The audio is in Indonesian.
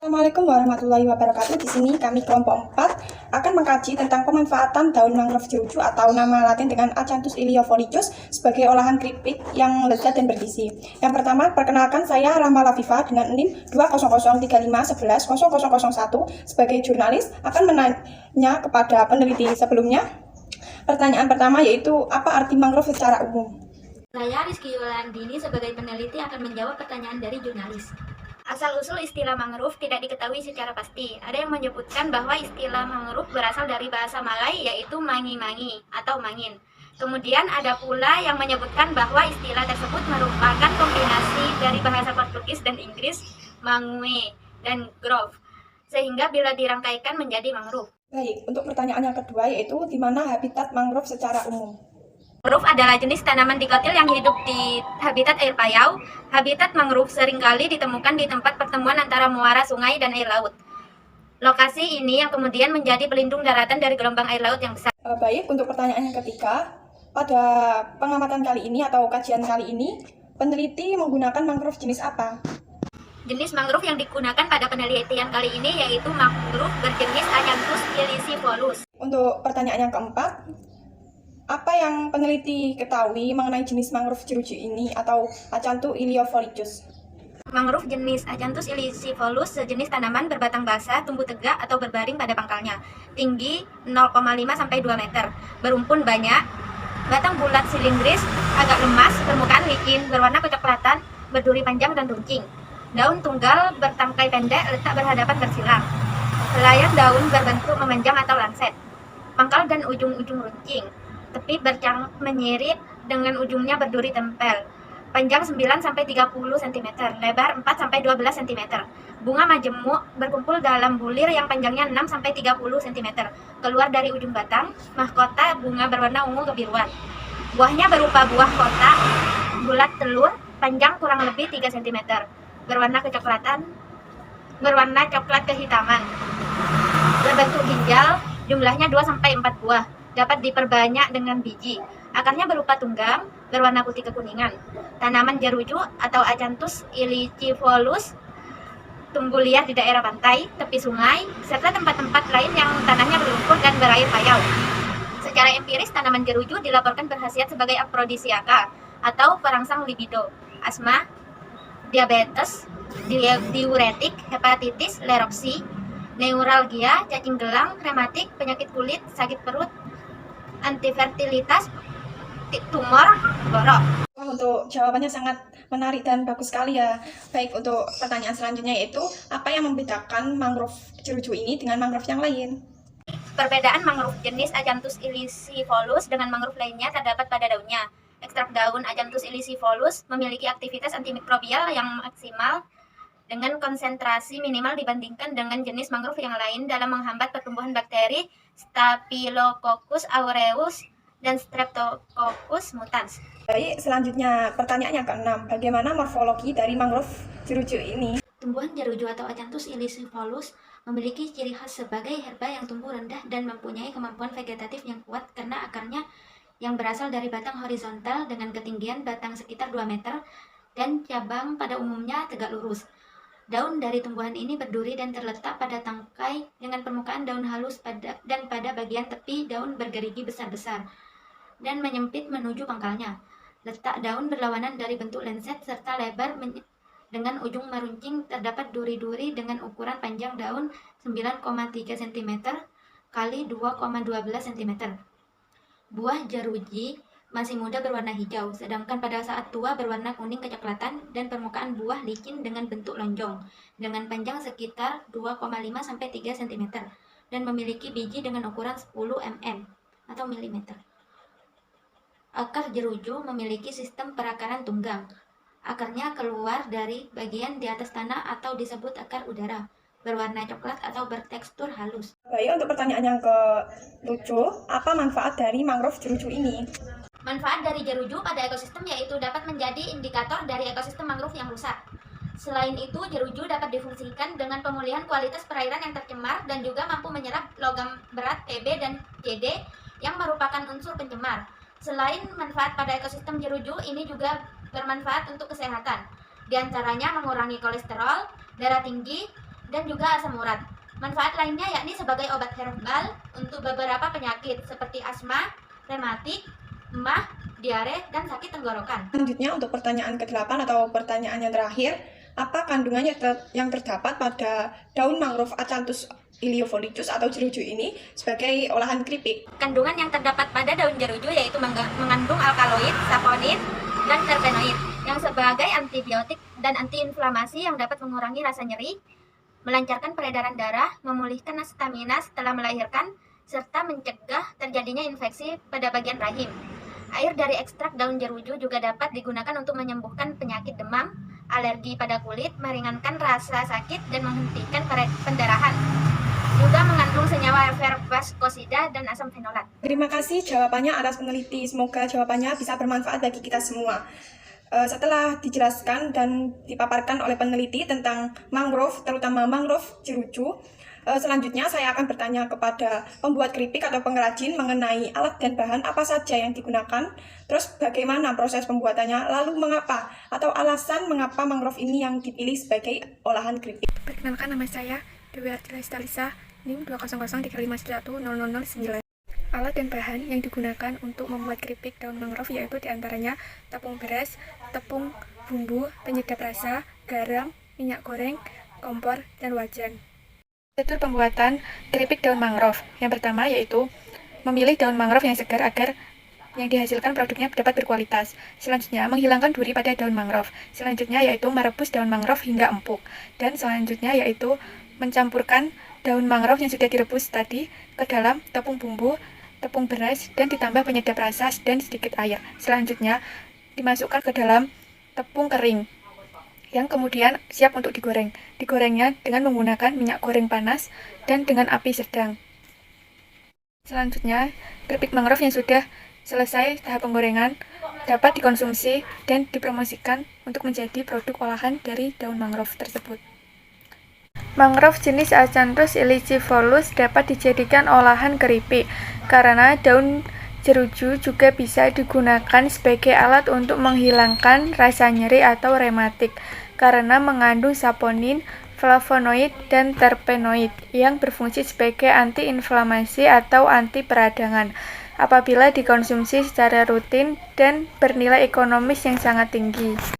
Assalamualaikum warahmatullahi wabarakatuh. Di sini kami kelompok 4 akan mengkaji tentang pemanfaatan daun mangrove jeruju atau nama latin dengan Acanthus iliofolicus sebagai olahan keripik yang lezat dan bergizi. Yang pertama, perkenalkan saya Rahma Lafifa dengan NIM 20035110001 sebagai jurnalis akan menanya kepada peneliti sebelumnya. Pertanyaan pertama yaitu apa arti mangrove secara umum? Saya Rizky Yulandini sebagai peneliti akan menjawab pertanyaan dari jurnalis. Asal-usul istilah mangrove tidak diketahui secara pasti. Ada yang menyebutkan bahwa istilah mangrove berasal dari bahasa Malay yaitu mangi-mangi atau mangin. Kemudian ada pula yang menyebutkan bahwa istilah tersebut merupakan kombinasi dari bahasa Portugis dan Inggris mangue dan grove, sehingga bila dirangkaikan menjadi mangrove. Baik, untuk pertanyaan yang kedua yaitu di mana habitat mangrove secara umum? Mangrove adalah jenis tanaman dikotil yang hidup di habitat air payau. Habitat mangrove seringkali ditemukan di tempat pertemuan antara muara sungai dan air laut. Lokasi ini yang kemudian menjadi pelindung daratan dari gelombang air laut yang besar. Baik, untuk pertanyaan yang ketiga, pada pengamatan kali ini atau kajian kali ini, peneliti menggunakan mangrove jenis apa? Jenis mangrove yang digunakan pada penelitian kali ini yaitu mangrove berjenis Acanthus ilicivolus. Untuk pertanyaan yang keempat, apa yang peneliti ketahui mengenai jenis mangrove jeruju ini atau Acanthus iliofolicus? Mangrove jenis Acanthus ilicivolus sejenis tanaman berbatang basah, tumbuh tegak atau berbaring pada pangkalnya. Tinggi 0,5-2 meter, berumpun banyak, batang bulat silindris, agak lemas, permukaan licin, berwarna kecoklatan, berduri panjang dan runcing. Daun tunggal bertangkai pendek, letak berhadapan bersilang. Helaian daun berbentuk memanjang atau lancet. Pangkal dan ujung-ujung runcing. Tepi bercang menyirip dengan ujungnya berduri tempel. Panjang 9-30 cm, lebar 4-12 cm. Bunga majemuk berkumpul dalam bulir yang panjangnya 6-30 cm. Keluar dari ujung batang, mahkota bunga berwarna ungu kebiruan. Buahnya berupa buah kotak, bulat telur, panjang kurang lebih 3 cm. Berwarna coklat kehitaman. Berbentuk ginjal, jumlahnya 2-4 buah. Dapat diperbanyak dengan biji. Akarnya berupa tunggang, berwarna putih kekuningan. Tanaman jeruju atau Acanthus ilicivolus tumbuh liar di daerah pantai, tepi sungai, serta tempat-tempat lain yang tanahnya berlumpur dan berair payau. Secara empiris, tanaman jeruju dilaporkan berkhasiat sebagai afrodisiaka atau perangsang libido, asma, diabetes, diuretik, hepatitis, leropsi, neuralgia, cacing gelang, rematik, penyakit kulit, sakit perut, antifertilitas, tumor, borok. Untuk jawabannya sangat menarik dan bagus sekali ya. Baik, untuk pertanyaan selanjutnya yaitu apa yang membedakan mangrove jeruju ini dengan mangrove yang lain? Perbedaan mangrove jenis Acanthus ilicivolus dengan mangrove lainnya terdapat pada daunnya. Ekstrak daun Acanthus ilicivolus memiliki aktivitas antimikrobial yang maksimal dengan konsentrasi minimal dibandingkan dengan jenis mangrove yang lain dalam menghambat pertumbuhan bakteri Staphylococcus aureus dan Streptococcus mutans. Baik, selanjutnya pertanyaan yang keenam, bagaimana morfologi dari mangrove jeruju ini? Tumbuhan jeruju atau Acanthus ilicivolus memiliki ciri khas sebagai herba yang tumbuh rendah dan mempunyai kemampuan vegetatif yang kuat karena akarnya yang berasal dari batang horizontal dengan ketinggian batang sekitar 2 meter dan cabang pada umumnya tegak lurus. Daun dari tumbuhan ini berduri dan terletak pada tangkai dengan permukaan daun halus dan pada bagian tepi daun bergerigi besar-besar dan menyempit menuju pangkalnya. Letak daun berlawanan dari bentuk lenset serta lebar dengan ujung meruncing. Terdapat duri-duri dengan ukuran panjang daun 9,3 cm kali 2,12 cm. Buah jeruji masih muda berwarna hijau, sedangkan pada saat tua berwarna kuning kecoklatan dan permukaan buah licin dengan bentuk lonjong, dengan panjang sekitar 2,5-3 cm dan memiliki biji dengan ukuran 10 mm atau mm. Akar jeruju memiliki sistem perakaran tunggang. Akarnya keluar dari bagian di atas tanah atau disebut akar udara, berwarna coklat atau bertekstur halus. Baik, untuk pertanyaan yang ke-7, apa manfaat dari mangrove jeruju ini? Manfaat dari jeruju pada ekosistem yaitu dapat menjadi indikator dari ekosistem mangrove yang rusak. Selain itu, jeruju dapat difungsikan dengan pemulihan kualitas perairan yang tercemar dan juga mampu menyerap logam berat Pb dan Cd yang merupakan unsur pencemar. Selain manfaat pada ekosistem jeruju, ini juga bermanfaat untuk kesehatan. Di antaranya mengurangi kolesterol, darah tinggi, dan juga asam urat. Manfaat lainnya yakni sebagai obat herbal untuk beberapa penyakit seperti asma, rematik, emah, diare, dan sakit tenggorokan. Selanjutnya untuk pertanyaan ke-8 atau pertanyaan yang terakhir, apa kandungan yang terdapat pada daun mangrove Acanthus iliofolicus atau jeruju ini sebagai olahan keripik? Kandungan yang terdapat pada daun jeruju yaitu mengandung alkaloid, saponin, dan terpenoid yang sebagai antibiotik dan antiinflamasi yang dapat mengurangi rasa nyeri, melancarkan peredaran darah, memulihkan stamina setelah melahirkan, serta mencegah terjadinya infeksi pada bagian rahim. Air dari ekstrak daun jeruju juga dapat digunakan untuk menyembuhkan penyakit demam, alergi pada kulit, meringankan rasa sakit, dan menghentikan pendarahan. Juga mengandung senyawa effervescosida dan asam fenolat. Terima kasih jawabannya atas peneliti. Semoga jawabannya bisa bermanfaat bagi kita semua. Setelah dijelaskan dan dipaparkan oleh peneliti tentang mangrove, terutama mangrove jeruju, selanjutnya saya akan bertanya kepada pembuat keripik atau pengrajin mengenai alat dan bahan apa saja yang digunakan, terus bagaimana proses pembuatannya, lalu mengapa atau alasan mengapa mangrove ini yang dipilih sebagai olahan keripik. Perkenalkan, nama saya Dewi Ardila Stalisa, NIM 200351009. Alat dan bahan yang digunakan untuk membuat keripik daun mangrove yaitu diantaranya tepung beras, tepung bumbu, penyedap rasa, garam, minyak goreng, kompor, dan wajan. Prosedur pembuatan keripik daun mangrove. Yang pertama yaitu memilih daun mangrove yang segar agar yang dihasilkan produknya dapat berkualitas. Selanjutnya, menghilangkan duri pada daun mangrove. Selanjutnya yaitu merebus daun mangrove hingga empuk. Dan selanjutnya yaitu mencampurkan daun mangrove yang sudah direbus tadi ke dalam tepung bumbu, tepung beras, dan ditambah penyedap rasa dan sedikit air. Selanjutnya, dimasukkan ke dalam tepung kering yang kemudian siap untuk digoreng. Digorengnya dengan menggunakan minyak goreng panas dan dengan api sedang. Selanjutnya, keripik mangrove yang sudah selesai tahap penggorengan dapat dikonsumsi dan dipromosikan untuk menjadi produk olahan dari daun mangrove tersebut. Mangrove jenis Acanthus ilicivolus dapat dijadikan olahan keripik karena daun jeruju juga bisa digunakan sebagai alat untuk menghilangkan rasa nyeri atau rematik karena mengandung saponin, flavonoid, dan terpenoid yang berfungsi sebagai antiinflamasi atau anti peradangan apabila dikonsumsi secara rutin dan bernilai ekonomis yang sangat tinggi.